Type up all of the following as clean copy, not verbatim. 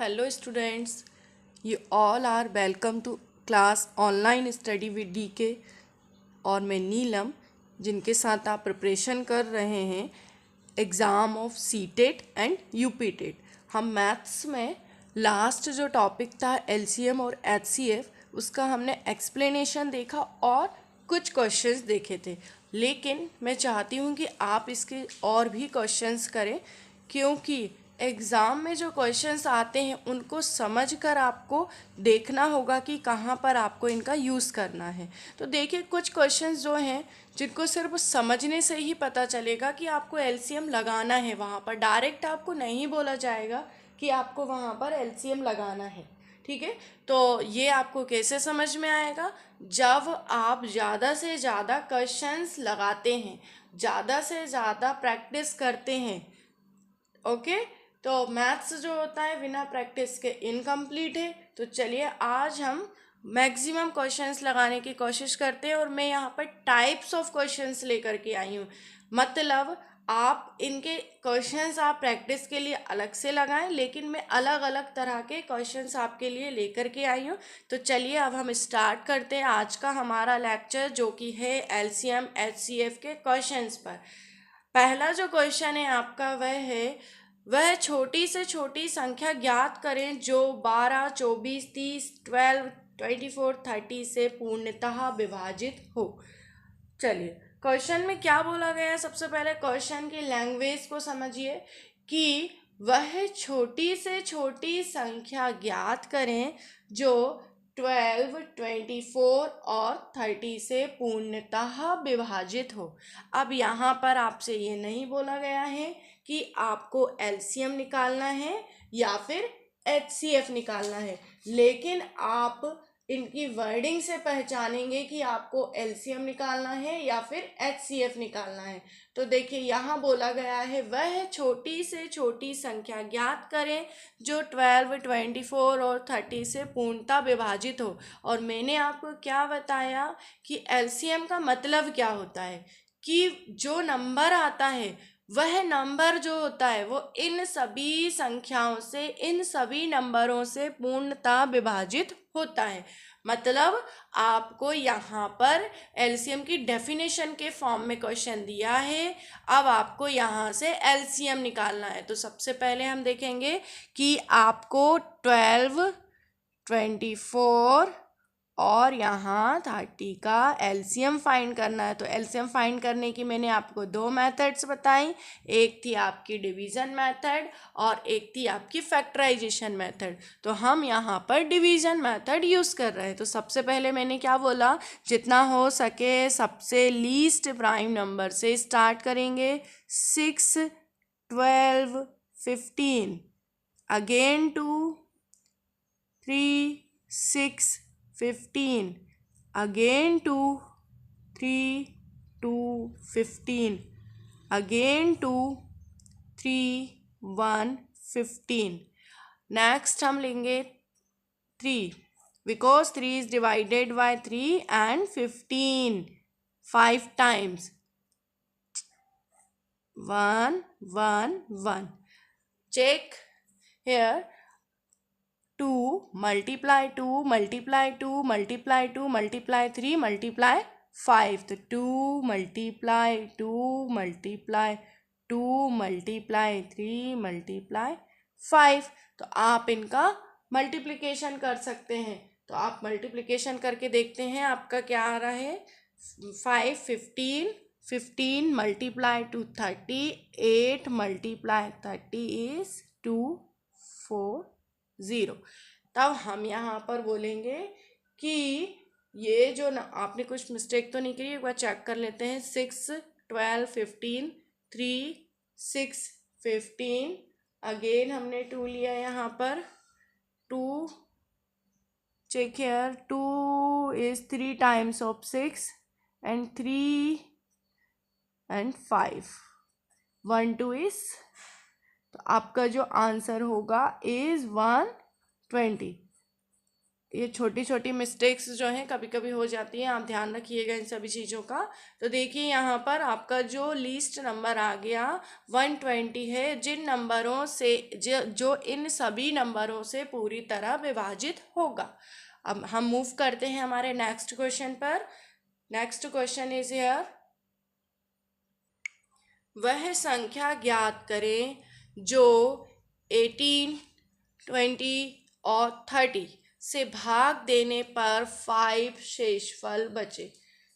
Hello students, you all are welcome to class online study with DK और मैं नीलम जिनके साथ आप प्रिपरेशन कर रहे हैं exam of CTET and UPTET. हम मैथ्स में लास्ट जो टॉपिक था एलसीएम और एचसीएफ उसका हमने एक्सप्लेनेशन देखा और कुछ क्वेश्चंस देखे थे, लेकिन मैं चाहती हूँ कि आप इसके और भी क्वेश्चंस करें क्योंकि एग्ज़ाम में जो क्वेश्चंस आते हैं उनको समझकर आपको देखना होगा कि कहाँ पर आपको इनका यूज़ करना है। तो देखिए कुछ क्वेश्चंस जो हैं जिनको सिर्फ समझने से ही पता चलेगा कि आपको एलसीएम लगाना है, वहाँ पर डायरेक्ट आपको नहीं बोला जाएगा कि आपको वहाँ पर एलसीएम लगाना है। ठीक है, तो ये आपको कैसे समझ में आएगा? जब आप ज़्यादा से ज़्यादा क्वेश्चंस लगाते हैं, ज़्यादा से ज़्यादा प्रैक्टिस करते हैं। ओके, तो मैथ्स जो होता है बिना प्रैक्टिस के इनकम्प्लीट है। तो चलिए आज हम मैक्सिमम क्वेश्चंस लगाने की कोशिश करते हैं और मैं यहाँ पर टाइप्स ऑफ क्वेश्चंस लेकर के आई हूँ। मतलब आप इनके क्वेश्चंस आप प्रैक्टिस के लिए अलग से लगाएं, लेकिन मैं अलग अलग तरह के क्वेश्चंस आपके लिए लेकर के आई हूँ। तो चलिए अब हम स्टार्ट करते हैं आज का हमारा लेक्चर जो कि है एलसीएम एचसीएफ के क्वेश्चंस पर। पहला जो क्वेश्चन है आपका वह छोटी से छोटी संख्या ज्ञात करें जो 12, 24, 30, 12, 24, 30 से पूर्णतः विभाजित हो। चलिए क्वेश्चन में क्या बोला गया है, सबसे पहले क्वेश्चन की लैंग्वेज को समझिए कि वह छोटी से छोटी संख्या ज्ञात करें जो 12, 24 और 30 से पूर्णतः विभाजित हो। अब यहाँ पर आपसे ये नहीं बोला गया है कि आपको एलसीएम निकालना है या फिर एचसीएफ निकालना है, लेकिन आप इनकी वर्डिंग से पहचानेंगे कि आपको एलसीएम निकालना है या फिर एचसीएफ निकालना है। तो देखिए यहाँ बोला गया है वह छोटी से छोटी संख्या ज्ञात करें जो 12, 24 और 30 से पूर्णतः विभाजित हो। और मैंने आपको क्या बताया कि एलसीएम का मतलब क्या होता है कि जो नंबर आता है वह नंबर जो होता है वो इन सभी संख्याओं से, इन सभी नंबरों से पूर्णतः विभाजित होता है। मतलब आपको यहाँ पर एलसीएम की डेफिनेशन के फॉर्म में क्वेश्चन दिया है, अब आपको यहाँ से एलसीएम निकालना है। तो सबसे पहले हम देखेंगे कि आपको 12, 24 और यहाँ 30 का एलसीएम फाइंड करना है। तो एलसीएम फाइंड करने की मैंने आपको दो मेथड्स बताई, एक थी आपकी डिवीज़न मेथड और एक थी आपकी फैक्टराइजेशन मेथड। तो हम यहाँ पर डिवीज़न मेथड यूज़ कर रहे हैं। तो सबसे पहले मैंने क्या बोला, जितना हो सके सबसे लीस्ट प्राइम नंबर से स्टार्ट करेंगे। 6, 12, 15, अगेन 2, 3, 6, 15, again 2, 3, 2, 15, again 2, 3, 1, 15. नेक्स्ट हम लेंगे 3 because 3 is divided by 3 and 15 5 times 1, 1, 1. Check here. 2 multiply 2 multiply 2 multiply 2 multiply 3 multiply 5. तो 2 multiply 2 multiply 2 multiply 3 multiply 5. तो आप इनका मल्टीप्लिकेशन कर सकते हैं। तो आप मल्टीप्लिकेशन करके देखते हैं आपका क्या आ रहा है। 5, 15, 15 multiply to 30, 8 multiply 30 is 2, 4, 0। तब हम यहाँ पर बोलेंगे कि ये जो ना आपने कुछ मिस्टेक तो नहीं करी, एक बार चेक कर लेते हैं। 6, 12, 15, 3, 6, 15, अगेन हमने 2 लिया यहाँ पर। 2, check here, 2 is 3 times of 6 and 3 and 5, 1, 2 is, तो आपका जो आंसर होगा इज 120। ये छोटी छोटी मिस्टेक्स जो हैं कभी कभी हो जाती हैं, आप ध्यान रखिएगा इन सभी चीज़ों का। तो देखिए यहाँ पर आपका जो लीस्ट नंबर आ गया 120 है, जिन नंबरों से जो इन सभी नंबरों से पूरी तरह विभाजित होगा। अब हम मूव करते हैं हमारे नेक्स्ट क्वेश्चन पर। नेक्स्ट क्वेश्चन इज हियर, वह संख्या ज्ञात करें जो 18, 20 और 30 से भाग देने पर 5 शेषफल बचे,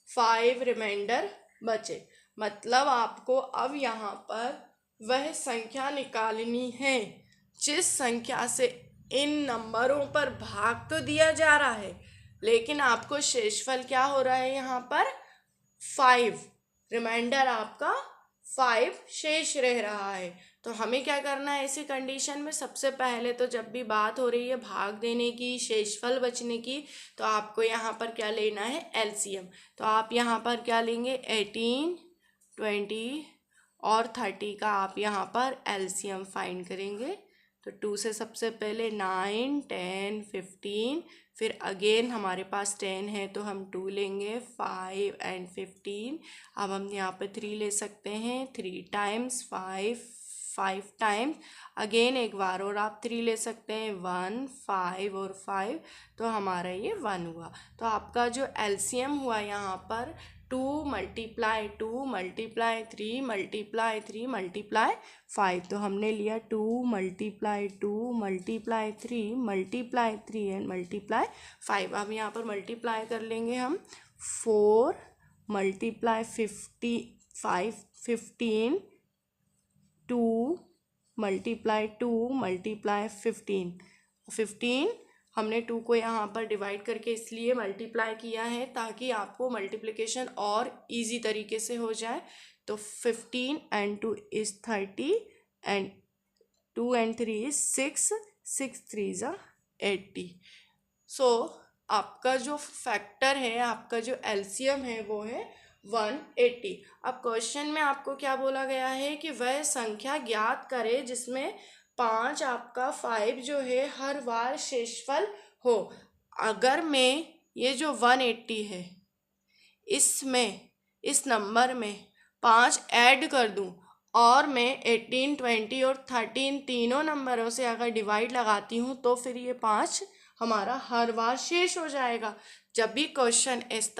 5 रिमाइंडर बचे। मतलब आपको अब यहाँ पर वह संख्या निकालनी है जिस संख्या से इन नंबरों पर भाग तो दिया जा रहा है, लेकिन आपको शेषफल क्या हो रहा है यहाँ पर 5, रिमाइंडर आपका 5 शेष रह रहा है। तो हमें क्या करना है ऐसी कंडीशन में, सबसे पहले तो जब भी बात हो रही है भाग देने की, शेषफल बचने की, तो आपको यहाँ पर क्या लेना है एलसीएम। तो आप यहाँ पर क्या लेंगे 18, 20 और 30 का आप यहाँ पर एलसीएम फाइंड करेंगे। तो 2 से सबसे पहले 9, 10, 15, फिर अगेन हमारे पास 10 है तो हम 2 लेंगे, 5 एंड 15। अब हम यहाँ पे 3 ले सकते हैं, 3 टाइम्स 5, 5 टाइम्स अगेन एक बार और आप 3 ले सकते हैं, 1, 5 और 5, तो हमारा ये 1 हुआ। तो आपका जो एलसीएम हुआ यहाँ पर 2 मल्टीप्लाई 2 मल्टीप्लाई 3 मल्टीप्लाई 3 मल्टीप्लाई 5, तो हमने लिया 2 multiply 2 multiply 3 multiply 3 and multiply 5। अब यहाँ पर मल्टीप्लाई कर लेंगे हम, 4 मल्टीप्लाई 15 2 मल्टीप्लाई 2 मल्टीप्लाई 15 हमने 2 को यहाँ पर डिवाइड करके इसलिए मल्टीप्लाई किया है ताकि आपको मल्टीप्लिकेशन और इजी तरीके से हो जाए। तो 15 and 2 is 30 and 2 and 3 is 6, 6 3 is 80। सो आपका जो फैक्टर है, आपका जो एलसीएम है वो है 180। अब क्वेश्चन में आपको क्या बोला गया है कि वह संख्या ज्ञात करे जिसमें 5 आपका 5 जो है हर बार शेषफल हो। अगर मैं ये जो 180 है इसमें इस नंबर में 5 ऐड कर दूं और मैं 18, 20 और 13 तीनों नंबरों से अगर डिवाइड लगाती हूँ तो फिर ये 5 हमारा हर बार शेष हो जाएगा। जब भी क्वेश्चन इस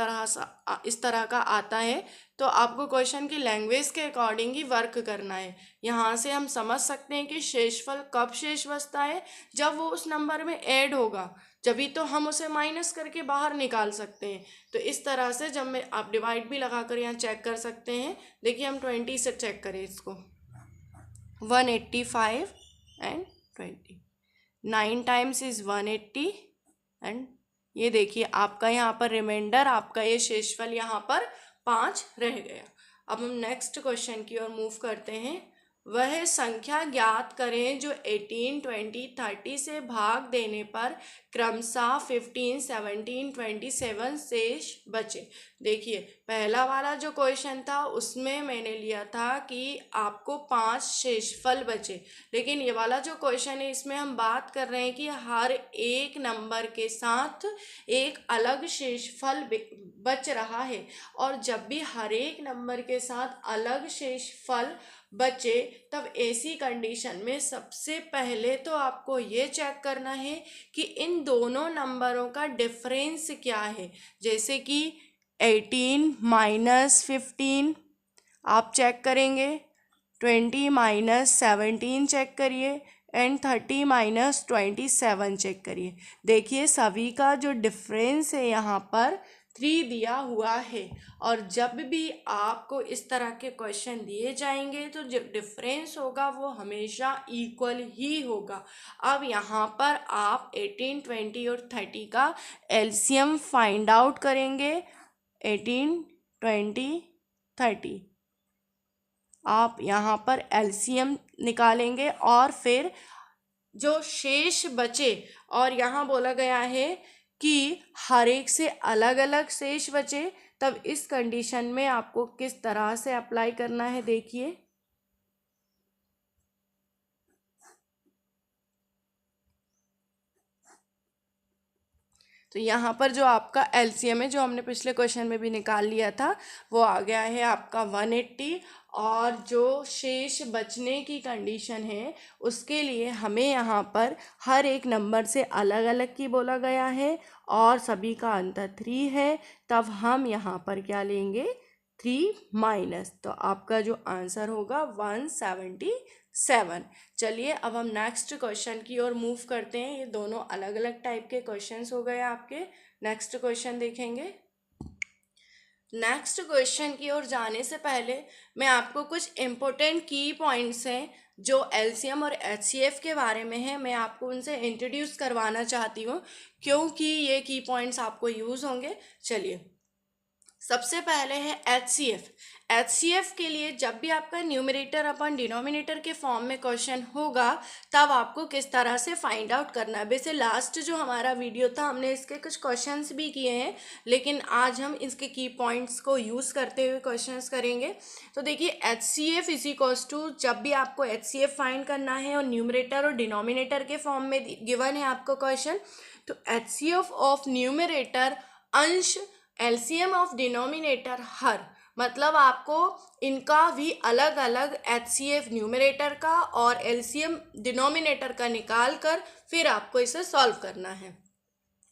तरह का आता है तो आपको क्वेश्चन की लैंग्वेज के अकॉर्डिंग ही वर्क करना है। यहाँ से हम समझ सकते हैं कि शेषफल कब शेष बचता है, जब वो उस नंबर में ऐड होगा, जभी तो हम उसे माइनस करके बाहर निकाल सकते हैं। तो इस तरह से जब मैं आप डिवाइड भी लगा कर यहाँ चेक कर सकते हैं। देखिए हम 20 से चेक करें इसको, 185 एंड 20, 9 टाइम्स इज़ 180 एंड ये देखिए आपका यहाँ पर रिमाइंडर, आपका ये शेषफल यहाँ पर 5 रह गया। अब हम नेक्स्ट क्वेश्चन की ओर मूव करते हैं। वह संख्या ज्ञात करें जो 18, 20, 30 से भाग देने पर क्रमशः 15, 17, 27 शेष बचे। देखिए पहला वाला जो क्वेश्चन था उसमें मैंने लिया था कि आपको 5 शेषफल बचे, लेकिन ये वाला जो क्वेश्चन है इसमें हम बात कर रहे हैं कि हर एक नंबर के साथ एक अलग शेषफल बच रहा है। और जब भी हर एक नंबर के साथ अलग शेषफल बचे तब ऐसी कंडीशन में सबसे पहले तो आपको ये चेक करना है कि इन दोनों नंबरों का डिफरेंस क्या है। जैसे कि 18 माइनस 15 आप चेक करेंगे, 20 माइनस 17 चेक करिए एंड 30 माइनस 27 चेक करिए। देखिए सभी का जो डिफरेंस है यहाँ पर 3 दिया हुआ है। और जब भी आपको इस तरह के क्वेश्चन दिए जाएंगे तो जो डिफरेंस होगा वो हमेशा इक्वल ही होगा। अब यहाँ पर आप 18, 20 और 30 का एलसीएम फाइंड आउट करेंगे। 18, 20, 30 आप यहाँ पर एलसीएम निकालेंगे और फिर जो शेष बचे, और यहाँ बोला गया है कि हर एक से अलग अलग शेष बचे, तब इस कंडीशन में आपको किस तरह से अप्लाई करना है देखिए। तो यहाँ पर जो आपका एलसीएम है, जो हमने पिछले क्वेश्चन में भी निकाल लिया था, वो आ गया है आपका 180। और जो शेष बचने की कंडीशन है उसके लिए हमें यहाँ पर हर एक नंबर से अलग अलग की बोला गया है और सभी का अंतर 3 है। तब हम यहाँ पर क्या लेंगे, 3 माइनस, तो आपका जो आंसर होगा 177। चलिए अब हम नेक्स्ट क्वेश्चन की ओर मूव करते हैं। ये दोनों अलग अलग टाइप के क्वेश्चंस हो गए आपके। नेक्स्ट क्वेश्चन देखेंगे। नेक्स्ट क्वेश्चन की ओर जाने से पहले मैं आपको कुछ इम्पोर्टेंट की पॉइंट्स हैं जो एलसीएम और एचसीएफ के बारे में है, मैं आपको उनसे इंट्रोड्यूस करवाना चाहती हूँ क्योंकि ये की पॉइंट्स आपको यूज़ होंगे। चलिए सबसे पहले है एचसीएफ। एचसीएफ के लिए जब भी आपका न्यूमरेटर अपन डिनोमिनेटर के फॉर्म में क्वेश्चन होगा तब आपको किस तरह से फाइंड आउट करना है। वैसे लास्ट जो हमारा वीडियो था हमने इसके कुछ क्वेश्चंस भी किए हैं, लेकिन आज हम इसके की पॉइंट्स को यूज़ करते हुए क्वेश्चंस करेंगे। तो देखिए एचसीएफ इज इक्वल्स टू, जब भी आपको एचसीएफ फाइंड करना है और न्यूमरेटर और डिनोमिनेटर के फॉर्म में गिवन है आपको क्वेश्चन, तो एचसीएफ ऑफ न्यूमरेटर अंश एलसीएम ऑफ डिनोमिनेटर हर, मतलब आपको इनका भी अलग अलग एचसीएफ न्यूमरेटर का और एलसीएम डिनोमिनेटर का निकाल कर फिर आपको इसे सॉल्व करना है।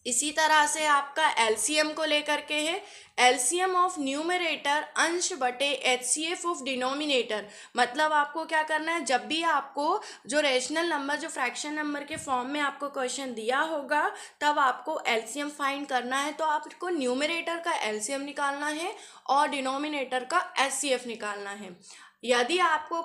इसी तरह से आपका एलसीएम को लेकर के है एलसीएम ऑफ न्यूमरेटर अंश बटे एचसीएफ ऑफ डिनोमिनेटर, मतलब आपको क्या करना है, जब भी आपको जो रेशनल नंबर जो फ्रैक्शन नंबर के फॉर्म में आपको क्वेश्चन दिया होगा तब आपको एलसीएम फाइंड करना है। तो आपको न्यूमरेटर का एलसीएम निकालना है और डिनोमिनेटर का एचसीएफ निकालना है। यदि आपको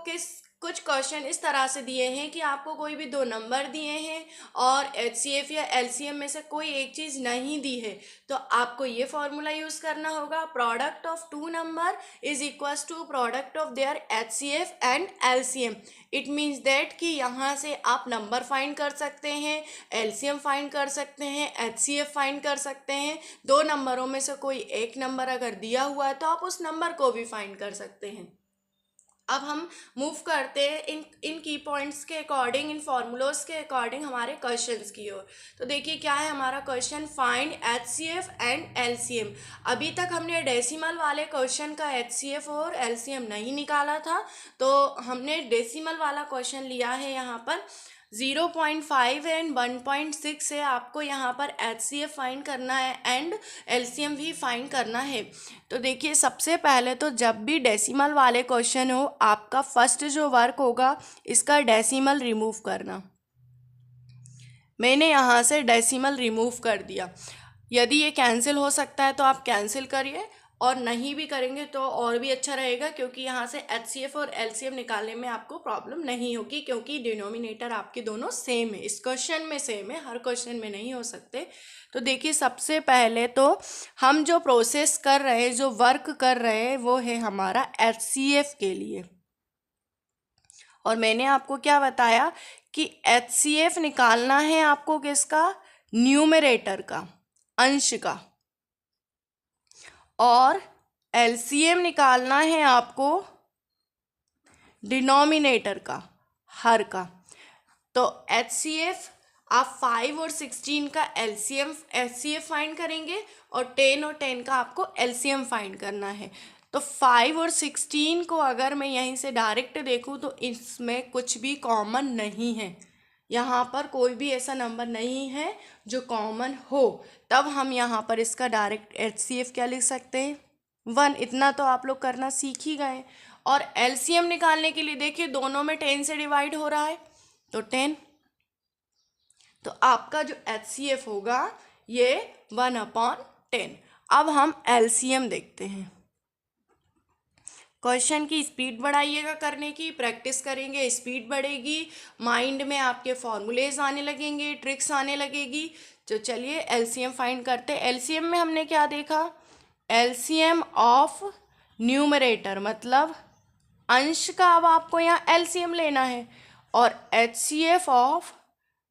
कुछ क्वेश्चन इस तरह से दिए हैं कि आपको कोई भी दो नंबर दिए हैं और एचसीएफ या एलसीएम में से कोई एक चीज़ नहीं दी है, तो आपको ये फॉर्मूला यूज़ करना होगा, product of two number is equals to product of their HCF and LCM. It means that कि यहाँ से आप नंबर फाइंड कर सकते हैं, एलसीएम फाइंड कर सकते हैं, एचसीएफ फाइंड कर सकते हैं। दो नंबरों में से कोई एक नंबर अगर दिया हुआ है तो आप उस नंबर को भी फाइंड कर सकते हैं। अब हम मूव करते हैं इन की पॉइंट्स के अकॉर्डिंग, इन फॉर्मूलोज के अकॉर्डिंग हमारे क्वेश्चंस की ओर। तो देखिए क्या है हमारा question, find HCF and LCM. अभी तक हमने डेसिमल वाले क्वेश्चन का एचसीएफ और एलसीएम नहीं निकाला था, तो हमने डेसिमल वाला क्वेश्चन लिया है। यहाँ पर 0.5 एंड 1.6 है, आपको यहाँ पर एचसीएफ फाइंड करना है एंड एलसीएम भी फाइंड करना है। तो देखिए सबसे पहले तो जब भी डेसिमल वाले क्वेश्चन हो आपका फर्स्ट जो वर्क होगा इसका डेसिमल रिमूव करना। मैंने यहाँ से डेसिमल रिमूव कर दिया। यदि ये कैंसिल हो सकता है तो आप कैंसिल करिए, और नहीं भी करेंगे तो और भी अच्छा रहेगा क्योंकि यहाँ से एचसीएफ और एलसीएम निकालने में आपको प्रॉब्लम नहीं होगी क्योंकि डिनोमिनेटर आपके दोनों सेम है। इस क्वेश्चन में सेम है, हर क्वेश्चन में नहीं हो सकते। तो देखिए सबसे पहले तो हम जो प्रोसेस कर रहे हैं, जो वर्क कर रहे हैं वो है हमारा एचसीएफ के लिए। और मैंने आपको क्या बताया कि एचसीएफ निकालना है आपको किसका, न्यूमरेटर का, अंश का, और एलसीएम निकालना है आपको डिनोमिनेटर का, हर का। तो एचसीएफ आप 5 और 16 का एचसीएफ फाइंड करेंगे और 10 और 10 का आपको एलसीएम फाइंड करना है। तो 5 और 16 को अगर मैं यहीं से डायरेक्ट देखूँ तो इसमें कुछ भी कॉमन नहीं है, यहाँ पर कोई भी ऐसा नंबर नहीं है जो कॉमन हो। तब हम यहाँ पर इसका डायरेक्ट एचसीएफ क्या लिख सकते हैं, 1। इतना तो आप लोग करना सीख ही गए। और एलसीएम निकालने के लिए देखिए दोनों में 10 से डिवाइड हो रहा है तो 10, तो आपका जो एचसीएफ होगा ये 1/10। अब हम एलसीएम देखते हैं। क्वेश्चन की स्पीड बढ़ाइएगा करने की, प्रैक्टिस करेंगे स्पीड बढ़ेगी, माइंड में आपके फॉर्मूलेज आने लगेंगे, ट्रिक्स आने लगेगी। तो चलिए एलसीएम फाइंड करते हैं। एलसीएम में हमने क्या देखा, एलसीएम ऑफ न्यूमरेटर मतलब अंश का, अब आपको यहाँ एलसीएम लेना है, और एचसीएफ ऑफ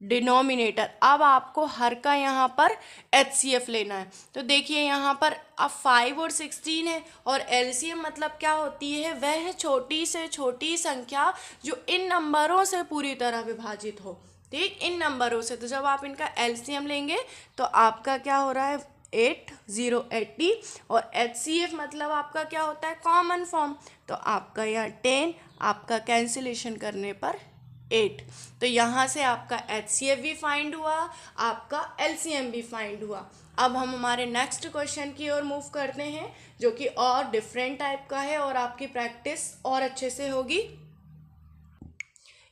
डिनोमिनेटर, अब आपको हर का यहाँ पर एचसीएफ लेना है। तो देखिए यहाँ पर अब 5 और 16 है, और एलसीएम मतलब क्या होती है, वह छोटी से छोटी संख्या जो इन नंबरों से पूरी तरह विभाजित हो। ठीक, इन नंबरों से। तो जब आप इनका एलसीएम लेंगे तो आपका क्या हो रहा है 8 0 80, और HCF मतलब आपका क्या होता है कॉमन फॉर्म, तो आपका यहाँ 10, आपका कैंसिलेशन करने पर 8। तो यहाँ से आपका HCF भी फाइंड हुआ, आपका LCM भी फाइंड हुआ। अब हम हमारे नेक्स्ट क्वेश्चन की ओर मूव करते हैं, जो कि और डिफरेंट टाइप का है और आपकी प्रैक्टिस और अच्छे से होगी।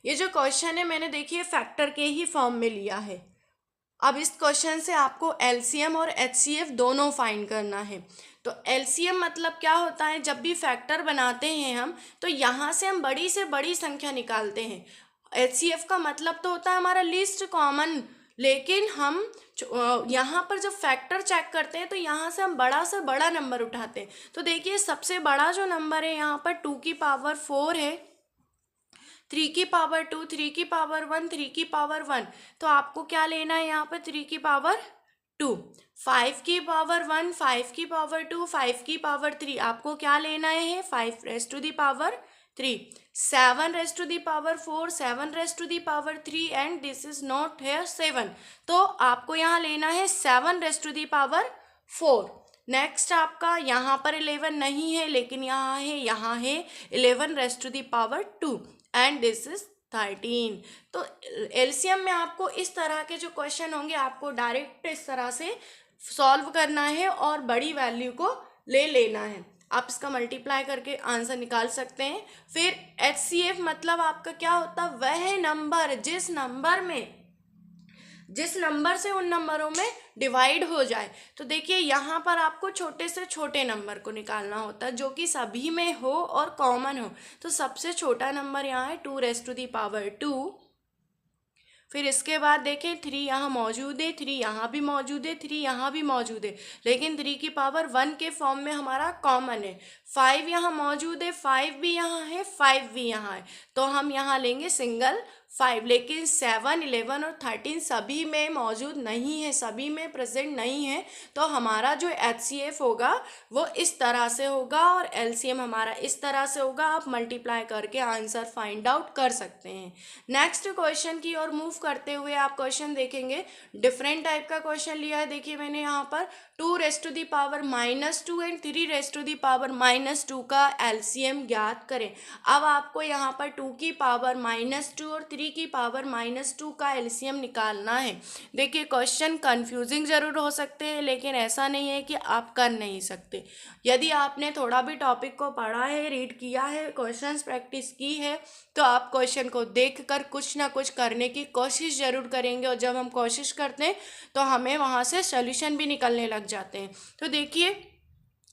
ये जो क्वेश्चन है मैंने देखिए फैक्टर के ही फॉर्म में लिया है। अब इस क्वेश्चन से आपको LCM और HCF दोनों फाइंड करना है। तो LCM मतलब क्या होता है, जब भी फैक्टर बनाते हैं हम तो यहाँ से हम बड़ी से बड़ी संख्या निकालते हैं। HCF का मतलब तो होता है हमारा लीस्ट कॉमन, लेकिन हम यहाँ पर जब फैक्टर चेक करते हैं तो यहाँ से हम बड़ा से बड़ा नंबर उठाते हैं। तो देखिए सबसे बड़ा जो नंबर है यहाँ पर 2 की पावर 4 है, 3 की पावर 2, 3 की पावर 1, 3 की पावर 1। तो आपको क्या लेना है यहाँ पर 3 की पावर 2, 5 की पावर 1, 5 की पावर 2, 5 की पावर 3। आपको क्या लेना है 5 raise to the power 3, 7 raise to the power 4, 7 raise to the power 3, and this is not है 7। तो आपको यहाँ लेना है 7 raise to the power 4। Next आपका यहाँ पर 11 नहीं है, लेकिन यहाँ है 11 raise to the power 2, and this is 13। तो एलसीएम में आपको इस तरह के जो क्वेश्चन होंगे आपको डायरेक्ट इस तरह से सॉल्व करना है और बड़ी वैल्यू को ले लेना है। आप इसका मल्टीप्लाई करके आंसर निकाल सकते हैं। फिर HCF मतलब आपका क्या होता है, वह नंबर जिस नंबर से उन नंबरों में डिवाइड हो जाए। तो देखिए यहाँ पर आपको छोटे से छोटे नंबर को निकालना होता है जो कि सभी में हो और कॉमन हो। तो सबसे छोटा नंबर यहाँ है 2 रेज़ टू दी पावर 2। फिर इसके बाद देखें 3 यहाँ मौजूद है, 3 यहाँ भी मौजूद है, 3 यहाँ भी मौजूद है, लेकिन 3 की पावर 1 के फॉर्म में हमारा कॉमन है। 5 यहाँ मौजूद है, 5 भी यहाँ है, 5 भी यहाँ है, तो हम यहाँ लेंगे सिंगल 5। लेकिन 7, 11 और 13 सभी में मौजूद नहीं है, सभी में प्रेजेंट नहीं है। तो हमारा जो HCF होगा वो इस तरह से होगा और LCM हमारा इस तरह से होगा। आप मल्टीप्लाई करके आंसर फाइंड आउट कर सकते हैं। नेक्स्ट क्वेश्चन की ओर मूव करते हुए आप क्वेश्चन देखेंगे, डिफरेंट टाइप का क्वेश्चन लिया है। देखिए मैंने यहाँ पर 2 raise to the power -2 and 3 raise to the power -2 का LCM ज्ञात करें। अब आपको यहाँ पर 2 की पावर -2 और 3 की पावर -2 का LCM निकालना है। देखिए क्वेश्चन कंफ्यूजिंग जरूर हो सकते हैं, लेकिन ऐसा नहीं है कि आप कर नहीं सकते। यदि आपने थोड़ा भी टॉपिक को पढ़ा है, रीड किया है, क्वेश्चंस प्रैक्टिस की है, तो आप क्वेश्चन को देखकर कुछ ना कुछ करने की कोशिश ज़रूर करेंगे, और जब हम कोशिश करते हैं तो हमें वहाँ से सॉल्यूशन भी निकलने लग जाते हैं। तो देखिए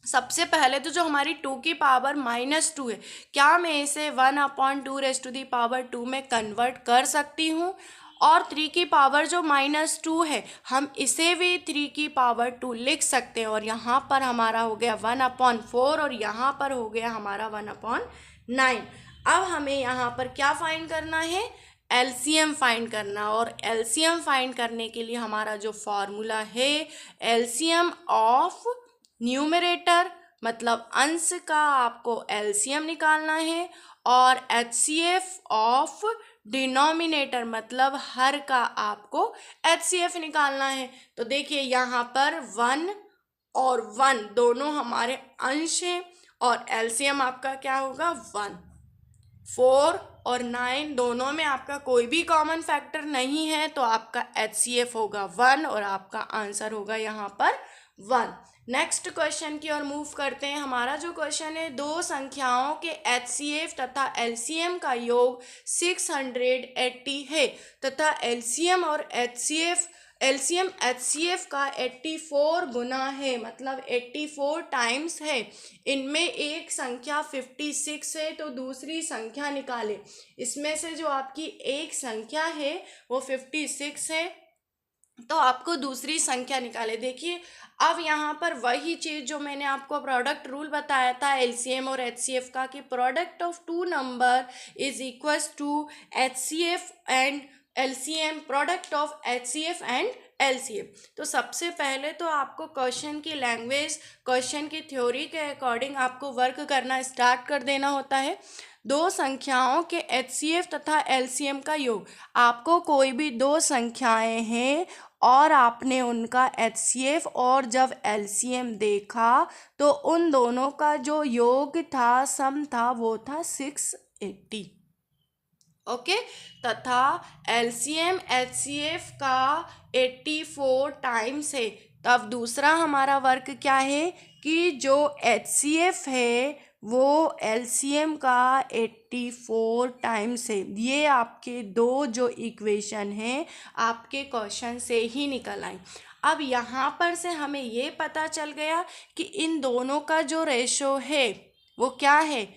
सबसे पहले तो जो हमारी 2 की पावर -2 है, क्या मैं इसे 1/2 रेज़ टू दी पावर 2 में कन्वर्ट कर सकती हूँ? और 3 की पावर जो -2 है हम इसे भी 3 की पावर 2 लिख सकते हैं, और यहाँ पर हमारा हो गया 1/4 और यहाँ पर हो गया हमारा 1/9। अब हमें यहाँ पर क्या फाइंड करना है, LCM फाइंड करना। और LCM फाइंड करने के लिए हमारा जो फॉर्मूला है, LCM ऑफ न्यूमरेटर मतलब अंश का आपको LCM निकालना है, और HCF ऑफ डिनोमिनेटर मतलब हर का आपको HCF निकालना है। तो देखिए यहाँ पर 1 और 1 दोनों हमारे अंश हैं, और LCM आपका क्या होगा 1। 4 और 9 दोनों में आपका कोई भी कॉमन फैक्टर नहीं है, तो आपका HCF होगा 1 और आपका आंसर होगा यहाँ पर 1। नेक्स्ट क्वेश्चन की ओर मूव करते हैं। हमारा जो क्वेश्चन है, दो संख्याओं के HCF तथा LCM का योग 680 है तथा LCM और LCM HCF का 84 गुना है, मतलब 84 टाइम्स है। इनमें एक संख्या 56 है, तो दूसरी संख्या निकालें। इसमें से जो आपकी एक संख्या है वो 56 है, तो आपको दूसरी संख्या निकाले। देखिए अब यहाँ पर वही चीज़ जो मैंने आपको प्रोडक्ट रूल बताया था LCM और HCF का, कि product of two number is equals to HCF and LCM, product of HCF and LCM। तो सबसे पहले तो आपको क्वेश्चन की लैंग्वेज, क्वेश्चन की थ्योरी के अकॉर्डिंग आपको वर्क करना स्टार्ट कर देना होता है। दो संख्याओं के HCF तथा LCM का योग। आपको कोई भी दो संख्याएं हैं और आपने उनका HCF और जब LCM देखा तो उन दोनों का जो योग था, सम था, वो था 680। ओके, तथा LCM HCF का 84 टाइम्स है। तब दूसरा हमारा वर्क क्या है कि जो HCF है वो LCM का 84 टाइम्स है। ये आपके दो जो इक्वेशन हैं आपके क्वेश्चन से ही निकल आई। अब यहाँ पर से हमें ये पता चल गया कि इन दोनों का जो रेशो है वो क्या है,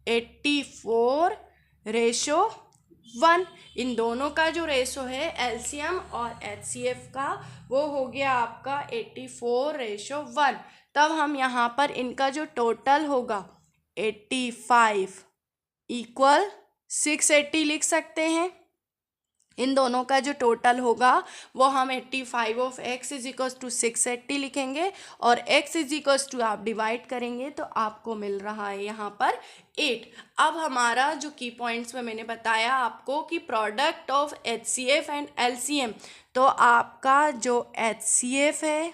84:1। इन दोनों का जो रेशो है LCM और HCF का वो हो गया आपका 84:1। तब हम यहाँ पर इनका जो टोटल होगा 85 = 680 लिख सकते हैं। इन दोनों का जो टोटल होगा वो हम 85 ऑफ x = 680 लिखेंगे और x = आप डिवाइड करेंगे तो आपको मिल रहा है यहाँ पर 8। अब हमारा जो की पॉइंट्स में मैंने बताया आपको कि product of HCF and LCM, तो आपका जो HCF है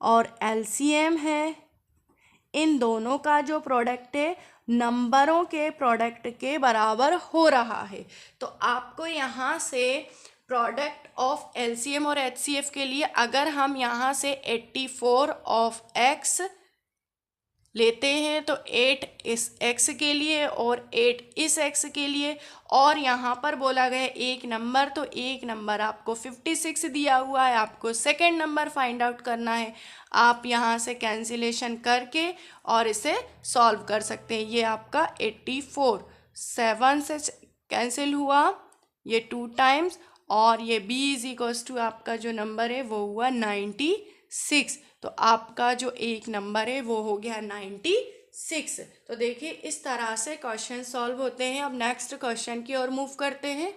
और LCM है, इन दोनों का जो प्रोडक्ट है नंबरों के प्रोडक्ट के बराबर हो रहा है। तो आपको यहाँ से प्रोडक्ट ऑफ LCM और HCF के लिए अगर हम यहाँ से 84 ऑफ x लेते हैं तो 8 इस x के लिए और 8 इस x के लिए, और यहाँ पर बोला गया एक नंबर, तो एक नंबर आपको 56 दिया हुआ है, आपको सेकंड नंबर फाइंड आउट करना है। आप यहाँ से कैंसिलेशन करके और इसे सॉल्व कर सकते हैं। ये आपका 84 7 से कैंसिल हुआ, ये 2 टाइम्स, और ये b = आपका जो नंबर है वो हुआ 96। तो आपका जो एक नंबर है वो हो गया 96। तो देखिए इस तरह से क्वेश्चन सॉल्व होते हैं। अब नेक्स्ट क्वेश्चन की ओर मूव करते हैं।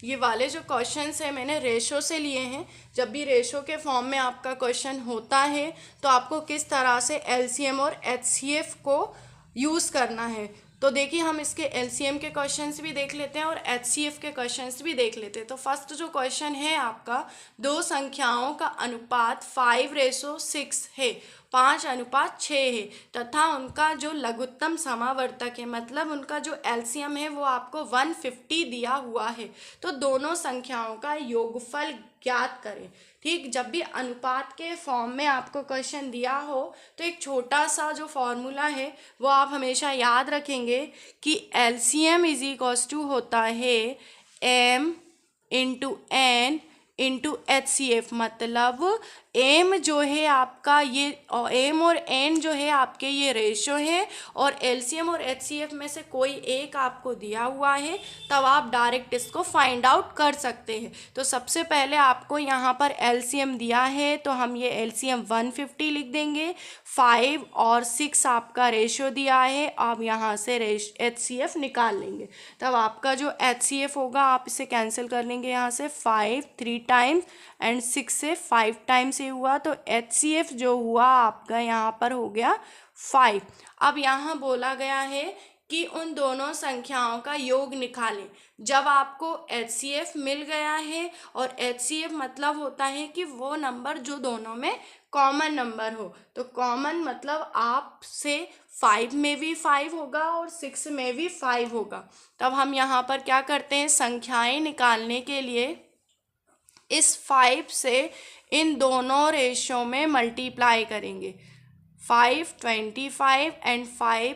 ये वाले जो क्वेश्चंस है मैंने रेशो से लिए हैं। जब भी रेशो के फॉर्म में आपका क्वेश्चन होता है तो आपको किस तरह से LCM और HCF को यूज़ करना है। तो देखिए हम इसके LCM के क्वेश्चंस भी देख लेते हैं और HCF के क्वेश्चंस भी देख लेते हैं। तो फर्स्ट जो क्वेश्चन है आपका, दो संख्याओं का अनुपात 5:6 है, 5:6 है, तथा उनका जो लघुत्तम समावर्तक है, मतलब उनका जो LCM है वो आपको 150 दिया हुआ है। तो दोनों संख्याओं का योगफल ज्ञात करें। ठीक, जब भी अनुपात के फॉर्म में आपको क्वेश्चन दिया हो तो एक छोटा सा जो फॉर्मूला है वो आप हमेशा याद रखेंगे कि LCM = होता है M × N × HCF। मतलब M जो है आपका ये M और N जो है आपके ये रेशो है, और LCM और HCF में से कोई एक आपको दिया हुआ है, तब आप डायरेक्ट इसको फाइंड आउट कर सकते हैं। तो सबसे पहले आपको यहाँ पर LCM दिया है तो हम ये LCM 150 लिख देंगे। 5 और 6 आपका रेशो दिया है, आप यहाँ से HCF निकाल लेंगे। तब आपका जो HCF होगा आप इसे कैंसिल कर लेंगे यहाँ से, 5 3 टाइम्स एंड 6 से 5 टाइम्स ये हुआ, तो HCF जो हुआ आपका यहाँ पर हो गया 5। अब यहाँ बोला गया है कि उन दोनों संख्याओं का योग निकालें। जब आपको HCF मिल गया है, और HCF मतलब होता है कि वो नंबर जो दोनों में कॉमन नंबर हो, तो कॉमन मतलब आप से 5 में भी 5 होगा और 6 में भी 5 होगा। तब हम यहाँ पर क्या करते हैं, संख्याएं निकालने के लिए इस 5 से इन दोनों रेशो में मल्टीप्लाई करेंगे, 5 25 एंड 5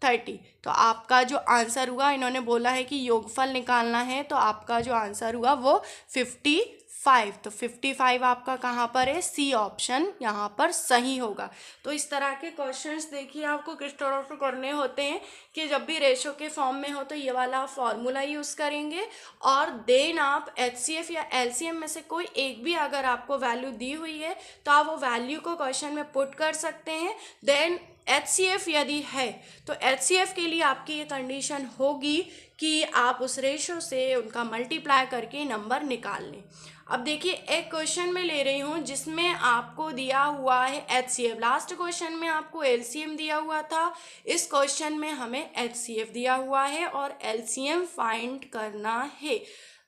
30। तो आपका जो आंसर हुआ, इन्होंने बोला है कि योगफल निकालना है, तो आपका जो आंसर हुआ वो 55। तो 55 आपका कहाँ पर है, सी ऑप्शन यहाँ पर सही होगा। तो इस तरह के क्वेश्चंस देखिए आपको किस तरह से करने होते हैं कि जब भी रेशो के फॉर्म में हो तो ये वाला आप फॉर्मूला यूज़ करेंगे, और देन आप HCF या LCM में से कोई एक भी अगर आपको वैल्यू दी हुई है तो आप वो वैल्यू को क्वेश्चन में पुट कर सकते हैं। देन HCF यदि है तो HCF के लिए आपकी ये कंडीशन होगी कि आप उस रेशो से उनका मल्टीप्लाई करके नंबर निकाल लें। अब देखिए, एक क्वेश्चन में ले रही हूँ जिसमें आपको दिया हुआ है HCF। लास्ट क्वेश्चन में आपको LCM दिया हुआ था, इस क्वेश्चन में हमें HCF दिया हुआ है और LCM फाइंड करना है।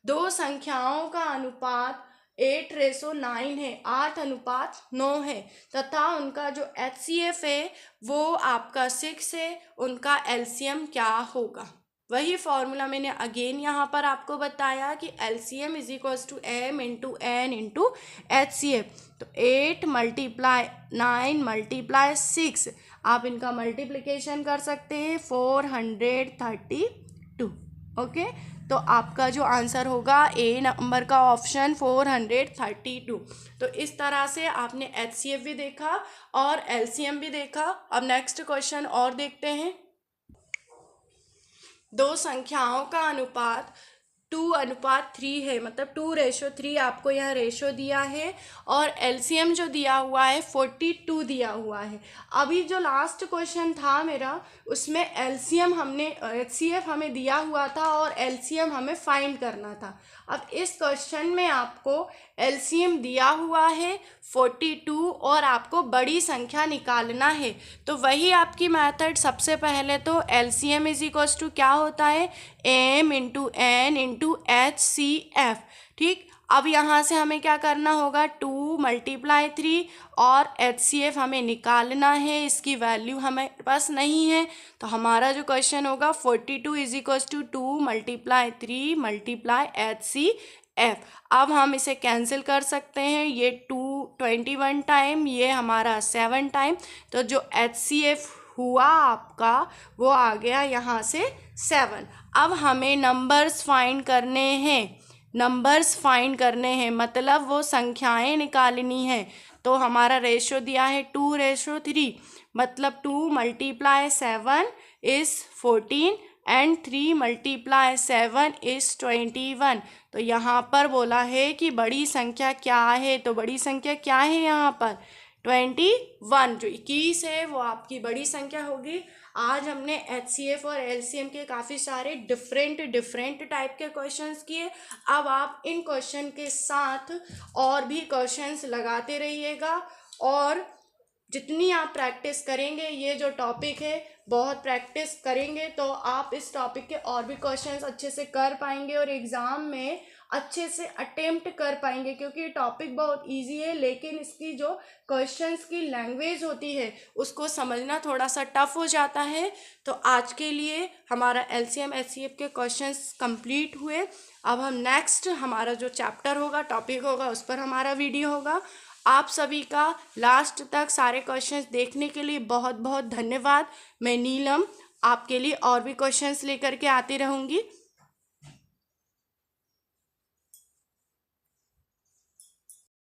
दो संख्याओं का अनुपात 8:9 है, 8:9 है, तथा उनका जो HCF है वो आपका 6 है। उनका LCM क्या होगा? वही फॉर्मूला मैंने अगेन यहाँ पर आपको बताया कि LCM is equals to M into N into HCF। तो 8 × 9 × 6, आप इनका मल्टीप्लिकेशन कर सकते हैं 432। ओके, तो आपका जो आंसर होगा ए नंबर का ऑप्शन 432। तो इस तरह से आपने HCF भी देखा और LCM भी देखा। अब नेक्स्ट क्वेश्चन और देखते हैं। दो संख्याओं का अनुपात 2:3 है, मतलब 2:3 आपको यह रेशो दिया है और LCM जो दिया हुआ है 42 दिया हुआ है। अभी जो लास्ट क्वेश्चन था मेरा, उसमें HCF हमें दिया हुआ था और LCM हमें फाइंड करना था। अब इस क्वेश्चन में आपको LCM दिया हुआ है 42 और आपको बड़ी संख्या निकालना है। तो वही आपकी मेथड, सबसे पहले तो LCM इज इक्वल्स टू क्या होता है, M into N into HCF। ठीक, अब यहाँ से हमें क्या करना होगा, 2 × 3 और HCF हमें निकालना है। इसकी वैल्यू हमारे पास नहीं है, तो हमारा जो क्वेश्चन होगा 42 इज इक्वल्स टू 2 × 3 × HCF। अब हम इसे कैंसिल कर सकते हैं, ये 21 टाइम, ये हमारा 7 टाइम, तो जो HCF हुआ आपका वो आ गया यहाँ से 7। अब हमें नंबर्स फाइंड करने हैं, मतलब वो संख्याएं निकालनी है। तो हमारा रेशो दिया है 2:3, मतलब 2 × 7 इज़ 14 एंड 3 × 7 इज़ 21। तो यहाँ पर बोला है कि बड़ी संख्या क्या है, तो बड़ी संख्या क्या है यहाँ पर 21। जो 21 है वो आपकी बड़ी संख्या होगी। आज हमने HCF और LCM के काफ़ी सारे डिफरेंट टाइप के क्वेश्चंस किए। अब आप इन क्वेश्चन के साथ और भी क्वेश्चंस लगाते रहिएगा और जितनी आप प्रैक्टिस करेंगे, ये जो टॉपिक है बहुत प्रैक्टिस करेंगे तो आप इस टॉपिक के और भी क्वेश्चंस अच्छे से कर पाएंगे और एग्ज़ाम में अच्छे से अटेम्प्ट कर पाएंगे, क्योंकि ये टॉपिक बहुत इजी है, लेकिन इसकी जो क्वेश्चंस की लैंग्वेज होती है उसको समझना थोड़ा सा टफ हो जाता है। तो आज के लिए हमारा LCM HCF के क्वेश्चंस कंप्लीट हुए। अब हम नेक्स्ट हमारा जो चैप्टर होगा, टॉपिक होगा, उस पर हमारा वीडियो होगा। आप सभी का लास्ट तक सारे क्वेश्चंस देखने के लिए बहुत बहुत धन्यवाद। मैं नीलम आपके लिए और भी क्वेश्चंस लेकर के आती रहूँगी।